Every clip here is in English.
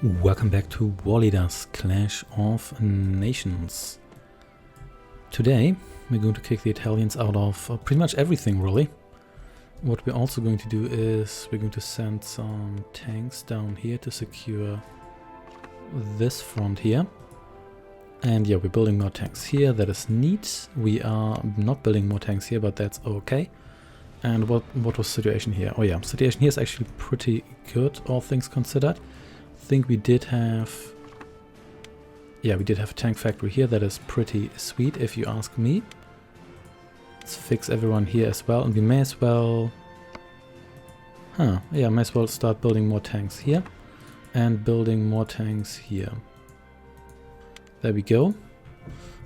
Welcome back to Warleaders Clash of Nations. Today we're going to kick the Italians out of pretty much everything, really. What we're also going to do is we're going to send some tanks down here to secure this front here. And yeah, we're building more tanks here, that is neat. We are not building more tanks here, but that's okay. And what was the situation here? Oh yeah, situation here is actually pretty good, all things considered. I think we did have... yeah, we did have a tank factory here. That is pretty sweet, if you ask me. Let's fix everyone here as well. And we may as well... yeah, may as well start building more tanks here. And building more tanks here. There we go.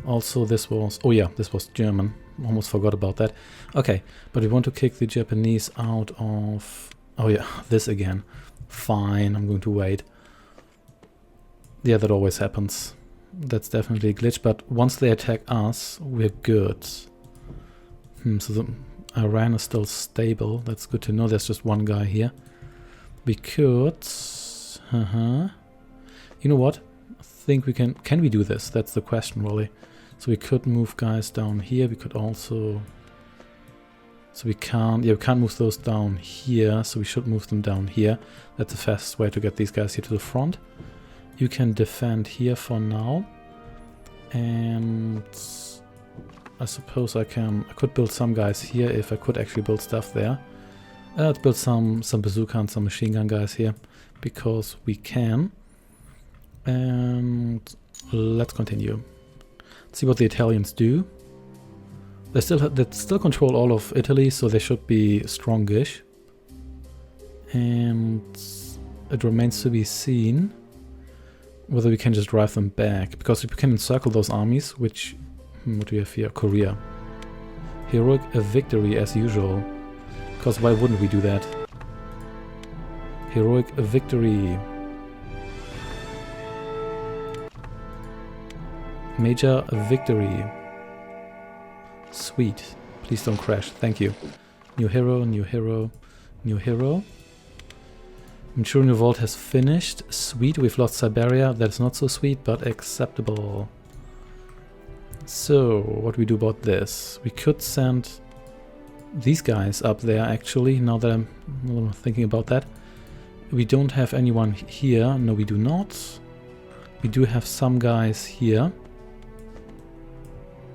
Also, this was... oh yeah, this was German. Almost forgot about that. Okay, but we want to kick the Japanese out of... oh yeah, this again. Fine, I'm going to wait. Yeah, that always happens. That's definitely a glitch, but once they attack us, we're good. So the Iran is still stable. That's good to know. There's just one guy here. We could... you know what? I think we can... can we do this? That's the question, really. So we could move guys down here. We could also... so we can't... yeah, we can't move those down here, so we should move them down here. That's the fastest way to get these guys here to the front. You can defend here for now. And... I suppose I could build some guys here if I could actually build stuff there. Let's build some bazooka and some machine gun guys here, because we can. And let's continue. Let's see what the Italians do. They still control all of Italy, so they should be strongish. And it remains to be seen whether we can just drive them back, because if we can encircle those armies, which... what do we have here? Korea. Heroic victory as usual. Because why wouldn't we do that? Heroic victory. Major victory. Sweet. Please don't crash. Thank you. New hero, new hero, new hero. Manchurian Revolt has finished. Sweet. We've lost Siberia. That's not so sweet, but acceptable. So, what do we do about this? We could send these guys up there, actually, now that I'm thinking about that. We don't have anyone here. No, we do not. We do have some guys here.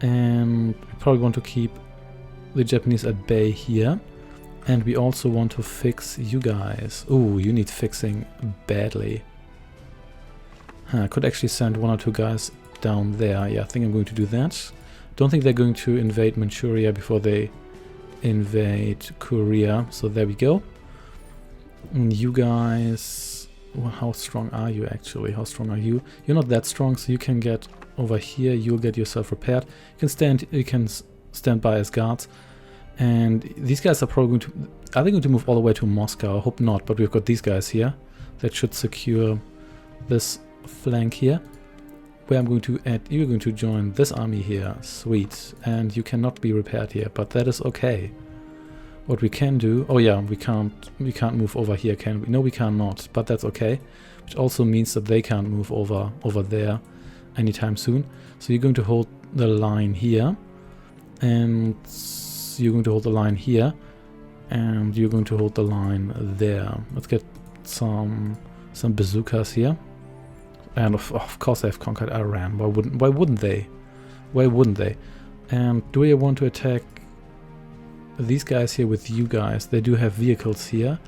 And we probably want to keep the Japanese at bay here. And we also want to fix you guys. Ooh, you need fixing badly. I could actually send one or two guys down there. Yeah, I think I'm going to do that. Don't think they're going to invade Manchuria before they invade Korea. So there we go. And you guys... well, how strong are you actually? How strong are you? You're not that strong, so you can get over here. You'll get yourself repaired. You can stand by as guards. And these guys are probably going to... are they going to move all the way to Moscow? I hope not, but we've got these guys here that should secure this flank here. Where I'm going to add... you're going to join this army here. Sweet. And you cannot be repaired here, but that is okay. What we can do... oh yeah, we can't move over here, can we? No, we cannot, but that's okay. Which also means that they can't move over there anytime soon. So you're going to hold the line here. And you're going to hold the line here. And you're going to hold the line there. Let's get some bazookas here. And of course they've conquered Iran. Why wouldn't they? Why wouldn't they? And do we want to attack these guys here with you guys? They do have vehicles here.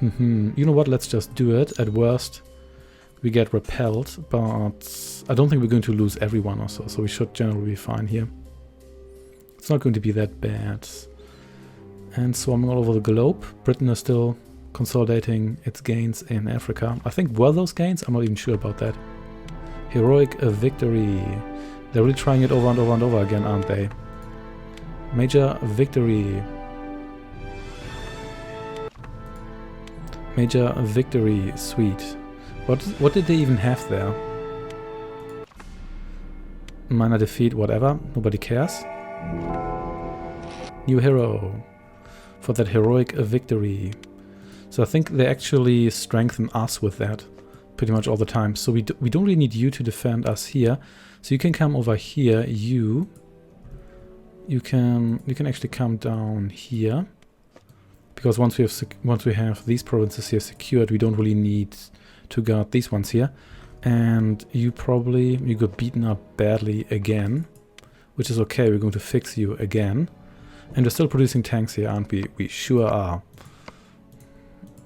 You know what? Let's just do it. At worst, we get repelled, but I don't think we're going to lose everyone or so. So we should generally be fine here. It's not going to be that bad. And swarming all over the globe. Britain is still consolidating its gains in Africa. I think were those gains? I'm not even sure about that. Heroic victory. They're really trying it over and over and over again, aren't they? Major victory. Major victory. Sweet. What did they even have there? Minor defeat, whatever. Nobody cares. New hero. For that heroic victory. So I think they actually strengthen us with that. pretty much all the time. So we don't really need you to defend us here. So you can come over here. You can actually come down here, because once we have these provinces here secured, we don't really need to guard these ones here. And you got beaten up badly again, which is okay. We're going to fix you again. And we're still producing tanks here, aren't we? We sure are.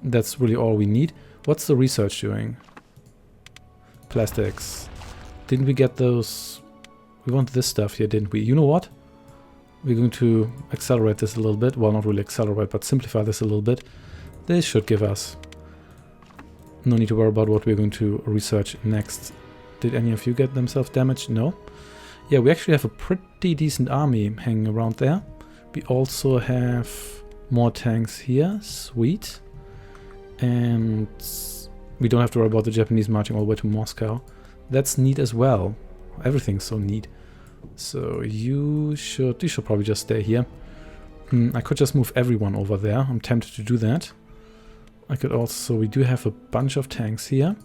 That's really all we need. What's the research doing? Plastics. Didn't we get those? We want this stuff here, didn't we? You know what? We're going to accelerate this a little bit. Well, not really accelerate, but simplify this a little bit. This should give us... No need to worry about what we're going to research next. Did any of you get themselves damaged? No. Yeah, we actually have a pretty decent army hanging around there. We also have more tanks here. Sweet. And we don't have to worry about the Japanese marching all the way to Moscow. That's neat as well. Everything's so neat. So you should probably just stay here. I could just move everyone over there. I'm tempted to do that. I could also... We do have a bunch of tanks here.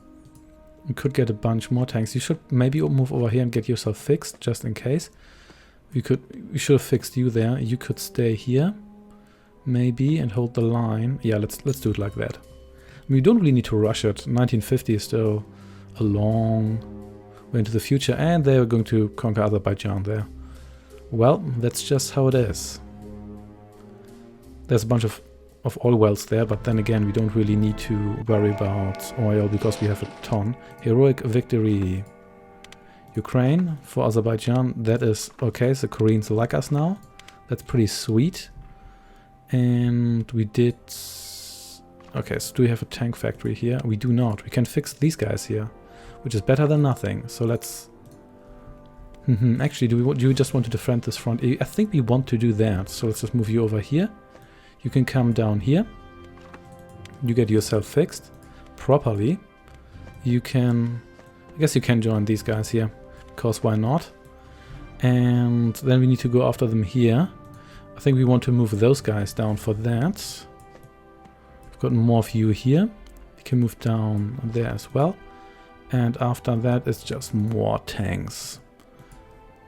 We could get a bunch more tanks. You should maybe move over here and get yourself fixed, just in case. We should have fixed you there. You could stay here, maybe, and hold the line. Yeah, let's do it like that. I mean, we don't really need to rush it. 1950 is still a long way into the future, and they're going to conquer Azerbaijan there. Well, that's just how it is. There's a bunch of oil wells there, but then again, we don't really need to worry about oil because we have a ton. Heroic victory. Ukraine for Azerbaijan, that is okay. So Koreans like us now. That's pretty sweet. And we did... Okay, so do we have a tank factory here? We do not. We can fix these guys here, which is better than nothing. So let's... Actually, do we just want to defend this front? I think we want to do that. So let's just move you over here. You can come down here. You get yourself fixed properly. You can... I guess you can join these guys here, because why not? And then we need to go after them here. I think we want to move those guys down for that. We've got more of you here. We can move down there as well. And after that, it's just more tanks.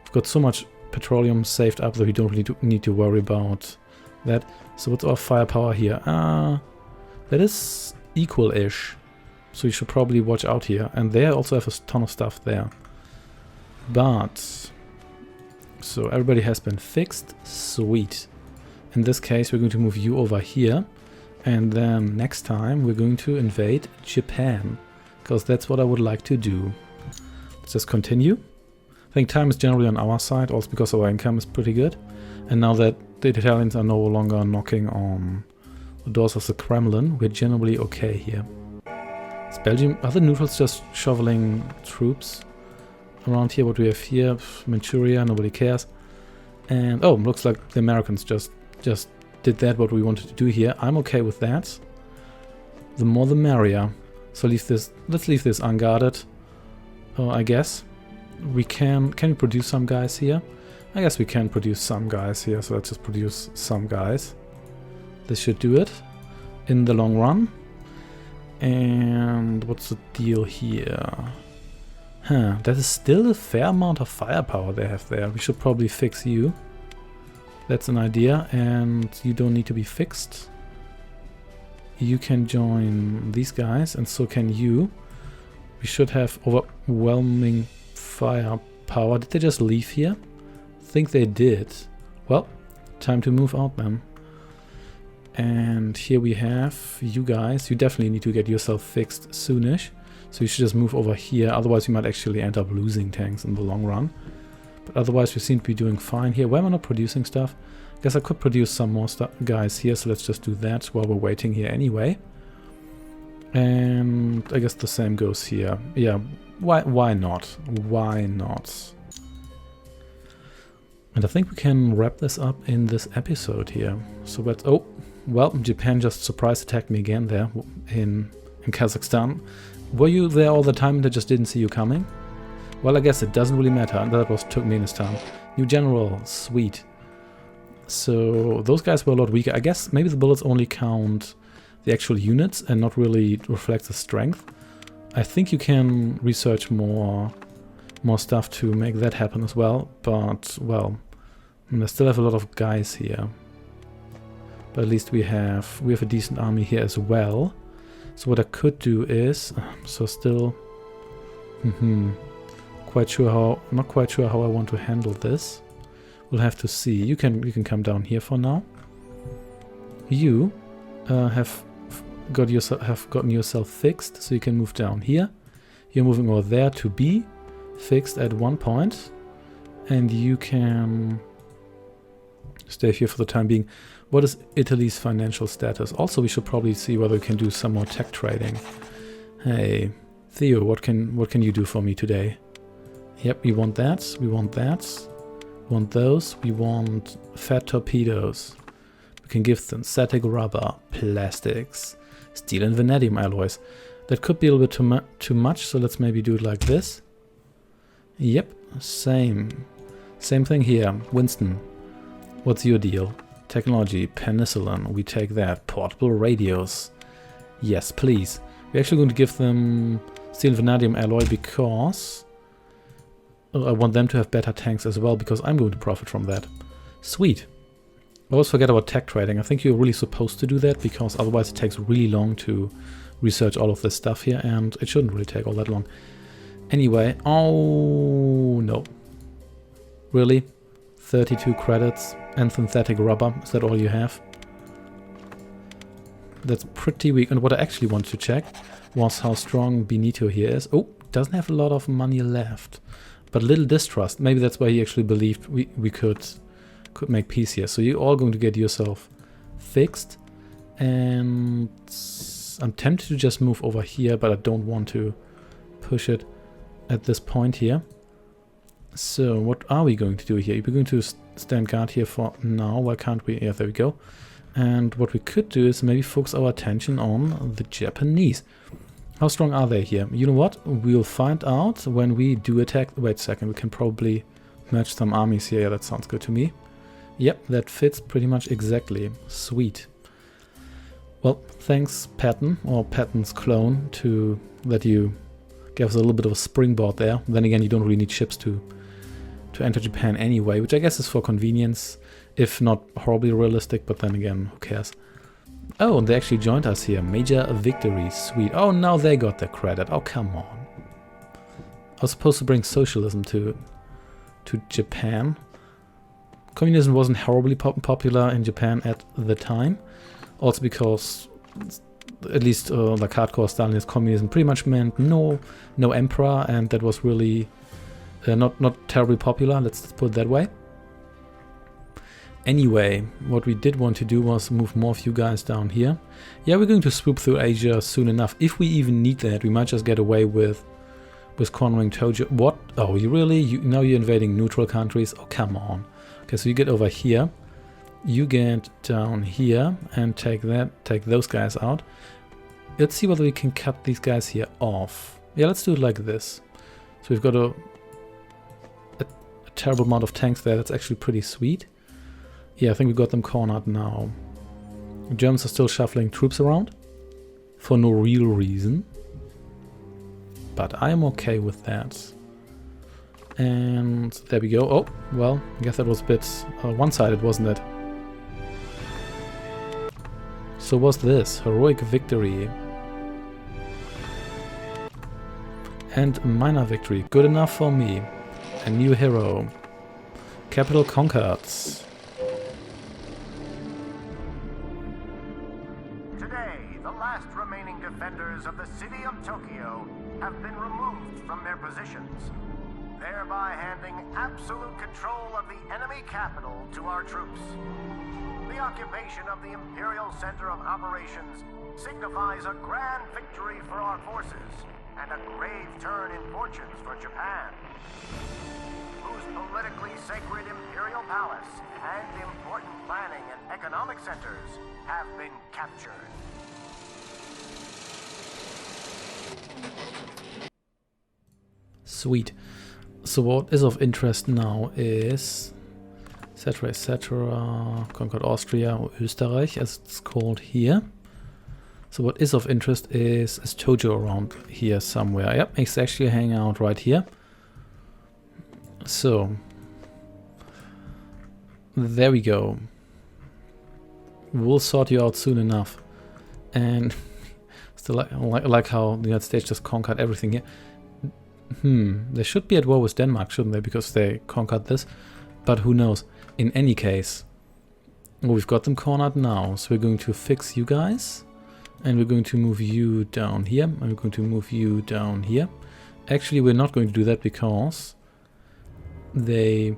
We've got so much petroleum saved up that we don't really need to worry about that. So what's our firepower here? That is equal-ish. So you should probably watch out here. And they also have a ton of stuff there. But... So everybody has been fixed. Sweet. In this case, we're going to move you over here. And then next time, we're going to invade Japan. Because that's what I would like to do. Let's just continue. I think time is generally on our side, also because our income is pretty good. And now that the Italians are no longer knocking on the doors of the Kremlin, we're generally okay here. Is Belgium, are the neutrals just shoveling troops around here? What we have here, Manchuria, nobody cares. And oh, looks like the Americans just did that, what we wanted to do here. I'm okay with that. The more the merrier. So let's leave this unguarded, I guess. Can we produce some guys here? I guess we can produce some guys here, so let's just produce some guys. This should do it in the long run. And what's the deal here? That is still a fair amount of firepower they have there. We should probably fix you. That's an idea, and you don't need to be fixed. You can join these guys, and so can you. We should have overwhelming firepower. Did they just leave here? I think they did. Well, time to move out then. And here we have you guys. You definitely need to get yourself fixed soonish. So you should just move over here. Otherwise, you might actually end up losing tanks in the long run. But otherwise, we seem to be doing fine here. Why am I not producing stuff? I guess I could produce some more guys here. So let's just do that while we're waiting here anyway. And I guess the same goes here. Yeah, why not? Why not? And I think we can wrap this up in this episode here. So let's... Oh, well, Japan just surprise attacked me again there in Kazakhstan. Were you there all the time and I just didn't see you coming? Well, I guess it doesn't really matter. That was Turkmenistan. New general, sweet. So those guys were a lot weaker. I guess maybe the bullets only count the actual units and not really reflect the strength. I think you can research more stuff to make that happen as well, but, well, I still have a lot of guys here. But at least we have a decent army here as well. So what I could do is, so still, not quite sure how I want to handle this. We'll have to see. You can come down here for now. You have gotten yourself fixed, so you can move down here. You're moving over there to be fixed at one point, and you can stay here for the time being. What is Italy's financial status? Also, we should probably see whether we can do some more tech trading. Hey, Theo, what can you do for me today? Yep, we want that. We want that. We want those. We want fat torpedoes. We can give synthetic rubber, plastics, steel and vanadium alloys. That could be a little bit too much, so let's maybe do it like this. Yep, same thing here. Winston, what's your deal? Technology, penicillin, we take that. Portable radios, yes please. We're actually going to give them steel and vanadium alloy because I want them to have better tanks as well, because I'm going to profit from that. Sweet. Always forget about tech trading. I think you're really supposed to do that, because otherwise it takes really long to research all of this stuff here, and it shouldn't really take all that long. Anyway, oh no. Really? 32 credits and synthetic rubber, is that all you have? That's pretty weak. And what I actually wanted to check was how strong Benito here is. Oh, doesn't have a lot of money left, but little distrust. Maybe that's why he actually believed we could make peace here. So you're all going to get yourself fixed, and I'm tempted to just move over here, but I don't want to push it at this point here. So what are we going to do here? We're going to stand guard here for now. Why can't we? Yeah, there we go. And what we could do is maybe focus our attention on the Japanese. How strong are they here? You know what? We'll find out when we do attack. Wait a second, we can probably merge some armies here. Yeah, that sounds good to me. Yep, that fits pretty much exactly. Sweet. Well, thanks Patton, or Patton's clone, to that you gave us a little bit of a springboard there. Then again, you don't really need ships to enter Japan anyway, which I guess is for convenience, if not horribly realistic, but then again, who cares? Oh, and they actually joined us here. Major victory, sweet. Oh, now they got their credit. Oh, come on. I was supposed to bring socialism to Japan. Communism wasn't horribly popular in Japan at the time. Also because, at least like hardcore Stalinist communism pretty much meant no emperor, and that was really not terribly popular, let's put it that way. Anyway, what we did want to do was move more of you guys down here. Yeah, we're going to swoop through Asia soon enough. If we even need that, we might just get away with cornering Tojo. What? Oh, you really? Now you're invading neutral countries? Oh, come on. Okay, so you get over here. You get down here and take those guys out. Let's see whether we can cut these guys here off. Yeah, let's do it like this. So we've got a terrible amount of tanks there. That's actually pretty sweet. Yeah, I think we got them cornered now. The Germans are still shuffling troops around for no real reason, but I am okay with that. And there we go. Oh, well, I guess that was a bit one-sided, wasn't it? So what's this? Heroic victory. And minor victory. Good enough for me. A new hero. Capital conquered. Today, the last remaining defenders of the city of Tokyo have been removed from their positions, thereby handing absolute control of the enemy capital to our troops. The occupation of the Imperial Center of Operations signifies a grand victory for our forces and a grave turn in fortunes for Japan, whose politically sacred Imperial Palace and important planning and economic centers have been captured. Sweet. So what is of interest now is etc., conquered Austria or Österreich, as it's called here. So what is of interest is Tojo around here somewhere. Yep, he's actually hanging out right here. So there we go. We'll sort you out soon enough. And still like how the United States just conquered everything here. They should be at war with Denmark, shouldn't they? Because they conquered this. But who knows? In any case, we've got them cornered now. So we're going to fix you guys. And we're going to move you down here. And we're going to move you down here. Actually, we're not going to do that because they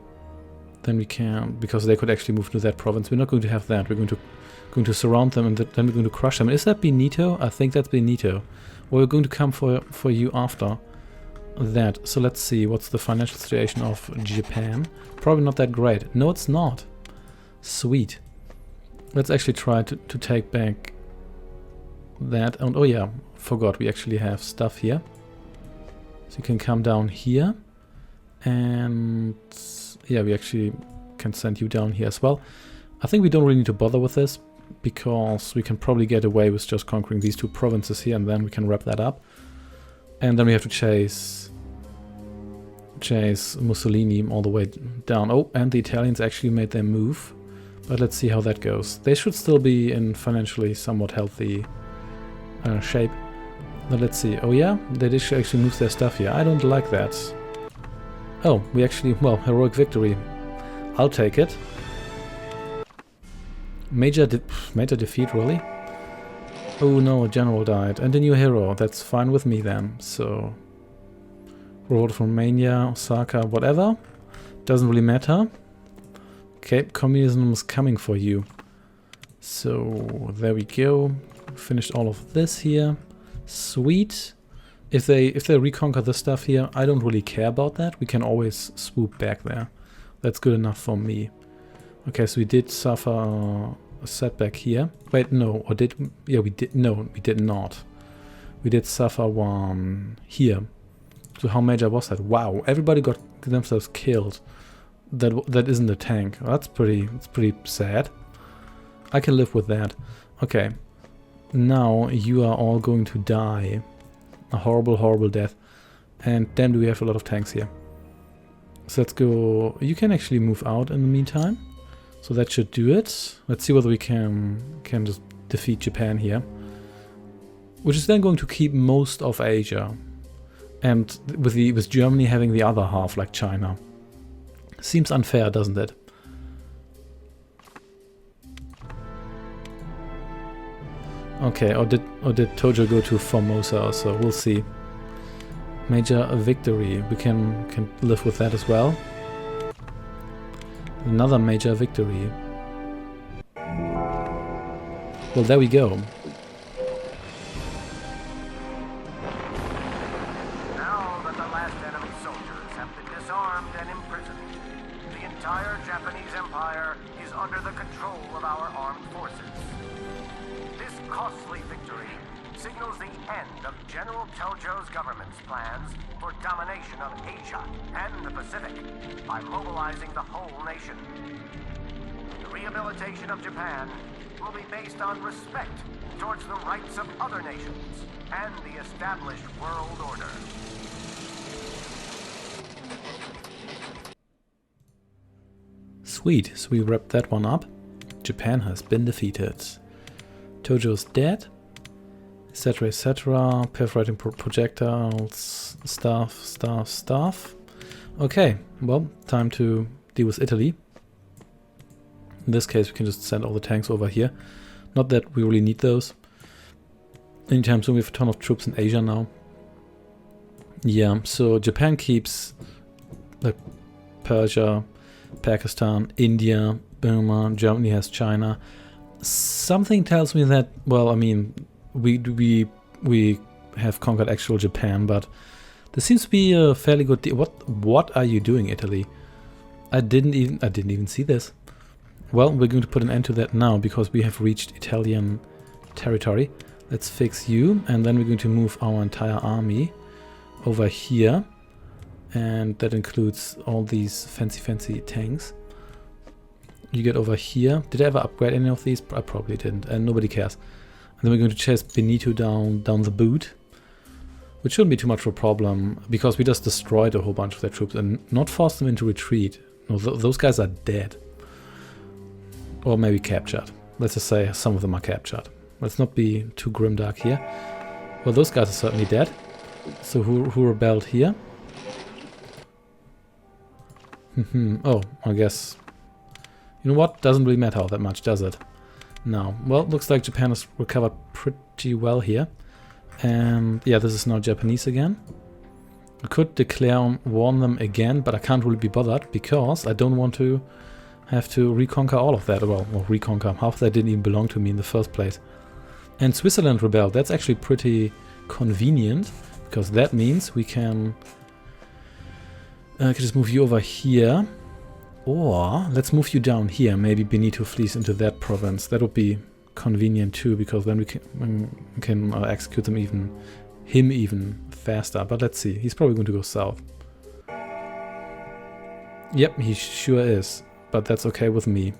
could actually move to that province. We're not going to have that. We're going to surround them, and then we're going to crush them. Is that Benito? I think that's Benito. Well, we're going to come for you after that. So let's see. What's the financial situation of Japan? Probably not that great. No, it's not. Sweet. Let's actually try to take back that. And oh yeah, forgot we actually have stuff here. So you can come down here. And yeah, we actually can send you down here as well. I think we don't really need to bother with this, because we can probably get away with just conquering these two provinces here, and then we can wrap that up. And then we have to chase Mussolini all the way down. Oh, and the Italians actually made their move. But let's see how that goes. They should still be in financially somewhat healthy shape. But let's see. Oh yeah, they did actually move their stuff here. I don't like that. Oh, we actually, well, heroic victory. I'll take it. Major defeat, really? Oh no, a general died. And a new hero. That's fine with me then. So, reward from Mania, Osaka, whatever. Doesn't really matter. Okay, communism is coming for you. So, there we go. Finished all of this here. Sweet. If they reconquer this stuff here, I don't really care about that. We can always swoop back there. That's good enough for me. Okay, so we did suffer a setback here. Wait, no, or did... Yeah, we did... No, we did not. We did suffer one here. So how major was that? Wow, everybody got themselves killed. That isn't a tank. That's pretty sad. I can live with that. Okay. Now you are all going to die. A horrible, horrible death. And damn, do we have a lot of tanks here. So let's go... You can actually move out in the meantime. So that should do it. Let's see whether we can just defeat Japan here. Which is then going to keep most of Asia. And with Germany having the other half, like China. Seems unfair, doesn't it? Okay, or did Tojo go to Formosa also? We'll see. Major victory. We can live with that as well. Another major victory. Well, there we go. Now that the last enemy soldiers have been disarmed and imprisoned, the entire Japanese Empire is under the control of our armed forces. This costly victory signals the end of General Tojo's government's plans for domination of Asia and the Pacific by mobilizing the whole nation. The rehabilitation of Japan will be based on respect towards the rights of other nations and the established world order. Sweet, so we wrapped that one up. Japan has been defeated. Tojo's dead. Etc, etc. Perforating projectiles. Stuff. Okay, well, time to deal with Italy. In this case, we can just send all the tanks over here. Not that we really need those. Anytime soon, we have a ton of troops in Asia now. Yeah, so Japan keeps like Persia, Pakistan, India, Burma, Germany has China. Something tells me that, well, I mean, we have conquered actual Japan, but this seems to be a fairly good deal. What are you doing, Italy? I didn't even see this. Well, we're going to put an end to that now because we have reached Italian territory. Let's fix you, and then we're going to move our entire army over here, and that includes all these fancy tanks. You get over here. Did I ever upgrade any of these? I probably didn't, and nobody cares. And then we're going to chase Benito down the boot. Which shouldn't be too much of a problem, because we just destroyed a whole bunch of their troops and not forced them into retreat. No, those guys are dead. Or maybe captured. Let's just say some of them are captured. Let's not be too grimdark here. Well, those guys are certainly dead. So who rebelled here? Oh, I guess... You know what? Doesn't really matter all that much, does it? No. Well, looks like Japan has recovered pretty well here. And yeah, this is now Japanese again. I could declare war on them again, but I can't really be bothered because I don't want to have to reconquer all of that. Well, or reconquer. Half of that didn't even belong to me in the first place. And Switzerland rebelled. That's actually pretty convenient because that means we can just move you over here. Or let's move you down here. Maybe Benito flees into that province. That would be convenient too, because then we can execute them even faster. But let's see, he's probably going to go south. Yep, he sure is, but that's okay with me.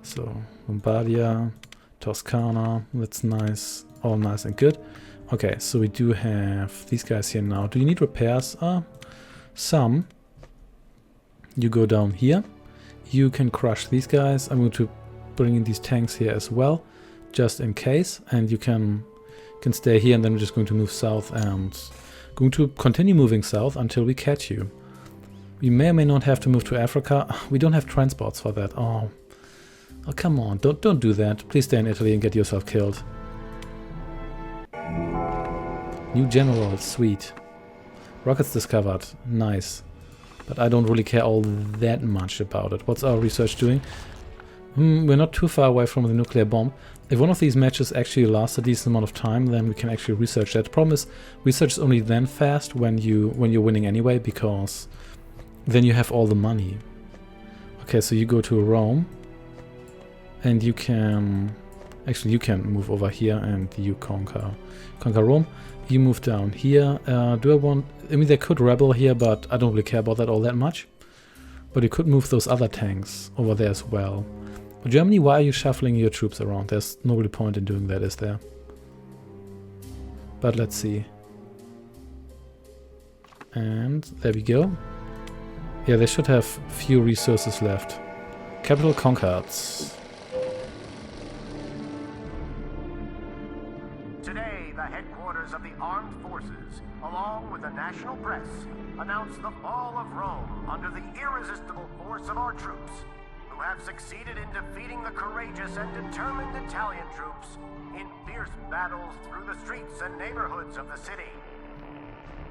So Lombardia, Toscana, that's nice, all nice and good. Okay, so we do have these guys here now. Do you need repairs? Some. You go down here, you can crush these guys. I'm going to bring in these tanks here as well, just in case, and you can stay here, and then we're just going to move south and going to continue moving south until we catch you. We may or may not have to move to Africa. We don't have transports for that. Oh come on, don't do that. Please stay in Italy and get yourself killed. New general, sweet. Rockets discovered, nice. But I don't really care all that much about it. What's our research doing? We're not too far away from the nuclear bomb. If one of these matches actually lasts a decent amount of time, then we can actually research that. The problem is, research is only then fast when you're winning anyway, because then you have all the money. Okay, so you go to Rome, and you can move over here and you conquer Rome. You move down here. I mean, they could rebel here, but I don't really care about that all that much. But you could move those other tanks over there as well. Germany, why are you shuffling your troops around? There's no really point in doing that, is there? But let's see. And there we go. Yeah, they should have few resources left. Capital conquered. Today, the headquarters of the armed forces, along with the national press, announced the fall of Rome under the irresistible force of our troops, who have succeeded in defeating the courageous and determined Italian troops in fierce battles through the streets and neighborhoods of the city.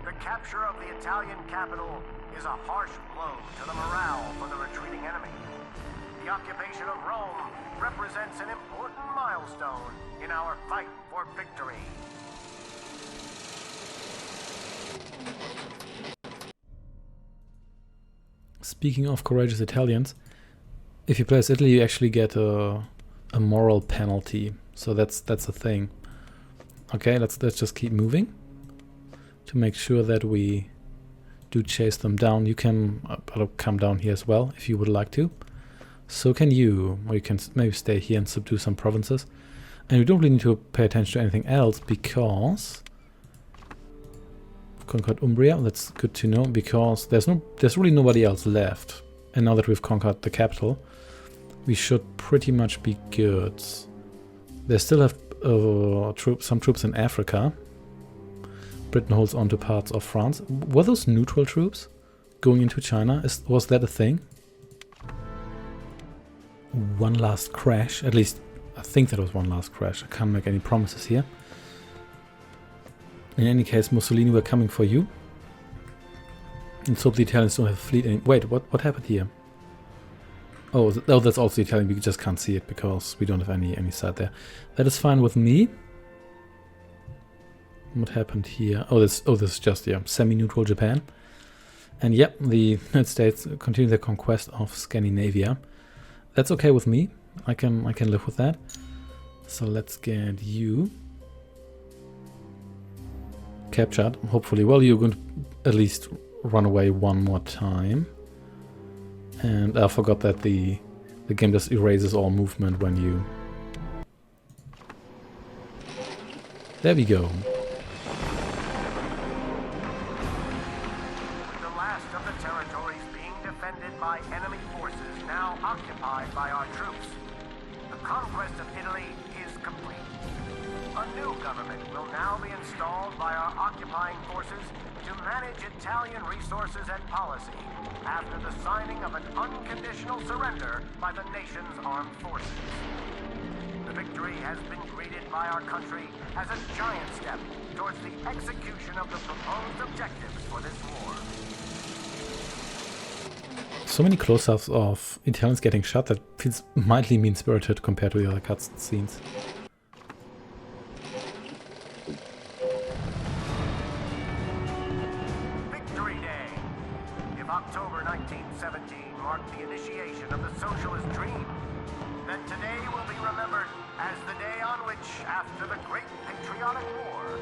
The capture of the Italian capital is a harsh blow to the morale for the retreating enemy. The occupation of Rome represents an important milestone in our fight for victory. Speaking of courageous Italians, if you place Italy, you actually get a moral penalty. So that's a thing. Okay, let's just keep moving to make sure that we do chase them down. You can come down here as well if you would like to. So can you, or you can maybe stay here and subdue some provinces. And we don't really need to pay attention to anything else because we've conquered Umbria. That's good to know because there's really nobody else left. And now that we've conquered the capital, we should pretty much be good. They still have some troops in Africa. Britain holds on to parts of France. Were those neutral troops going into China? Was that a thing? One last crash. At least, I think that was one last crash. I can't make any promises here. In any case, Mussolini, we're coming for you. Let's hope the Italians don't have a fleet. Wait, what happened here? Oh, that's also Italian. We just can't see it because we don't have any side there. That is fine with me. What happened here? Oh, this is just semi-neutral Japan. And yep, the United States continue their conquest of Scandinavia. That's okay with me. I can live with that. So let's get you captured. Hopefully, well, you're going to at least run away one more time. And I forgot that the game just erases all movement when you There we go. The last of the territories being defended by enemy forces now occupied by our troops. The conquest of Italy is complete. A new government will now be installed by our occupying forces to manage Italian resources and policy after the signing of an unconditional surrender by the nation's armed forces. The victory has been greeted by our country as a giant step towards the execution of the proposed objectives for this war. So many close-ups of Italians getting shot that feels mildly mean-spirited compared to the other cutscenes. Victory Day! If October 1917 marked the initiation of the socialist dream, then today will be remembered as the day on which, after the Great Patriotic War,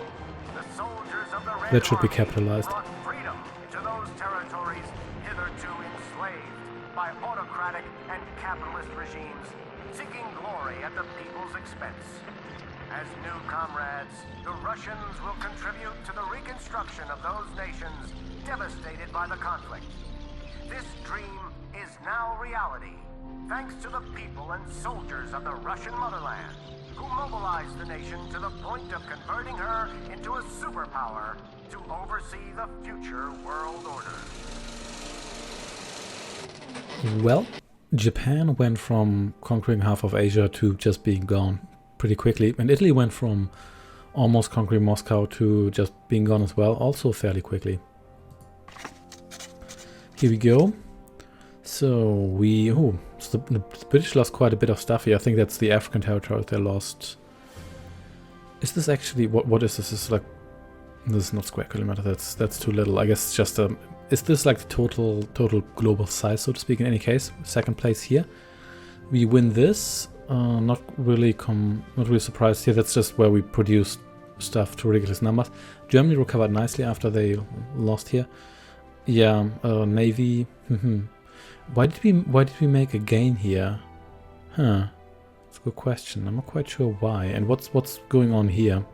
the soldiers of the Red That should be Army capitalized. brought freedom to those territories hitherto enslaved by autocratic and capitalist regimes seeking glory at the people's expense. As new comrades, the Russians will contribute to the reconstruction of those nations devastated by the conflict. This dream is now reality, thanks to the people and soldiers of the Russian motherland, who mobilized the nation to the point of converting her into a superpower to oversee the future world order. Well, Japan went from conquering half of Asia to just being gone pretty quickly, and Italy went from almost conquering Moscow to just being gone as well, also fairly quickly. Here we go. So so the British lost quite a bit of stuff here. I think that's the African territory they lost. Is this actually what is this? This is like, this is not square kilometer. That's too little. I guess it's just is this like the total global size, so to speak? In any case, second place here. We win this. Not really surprised here. That's just where we produced stuff to ridiculous numbers. Germany recovered nicely after they lost here. Yeah, Navy. Why did we make a gain here? Huh. That's a good question. I'm not quite sure why. And what's going on here?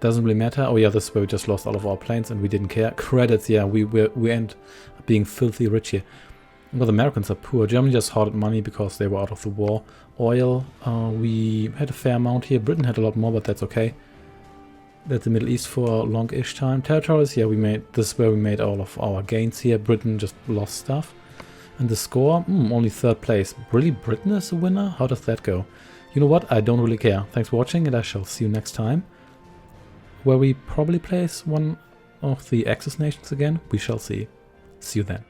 Doesn't really matter. Oh yeah, this is where we just lost all of our planes and we didn't care. Credits, yeah, we end up being filthy rich here. Well, the Americans are poor. Germany just hoarded money because they were out of the war. Oil, we had a fair amount here. Britain had a lot more, but that's okay. That's the Middle East for a long-ish time. Territories, yeah, this is where we made all of our gains here. Britain just lost stuff. And the score, only third place. Really, Britain is a winner? How does that go? You know what? I don't really care. Thanks for watching, and I shall see you next time, where we probably place one of the Axis nations again. We shall see. See you then.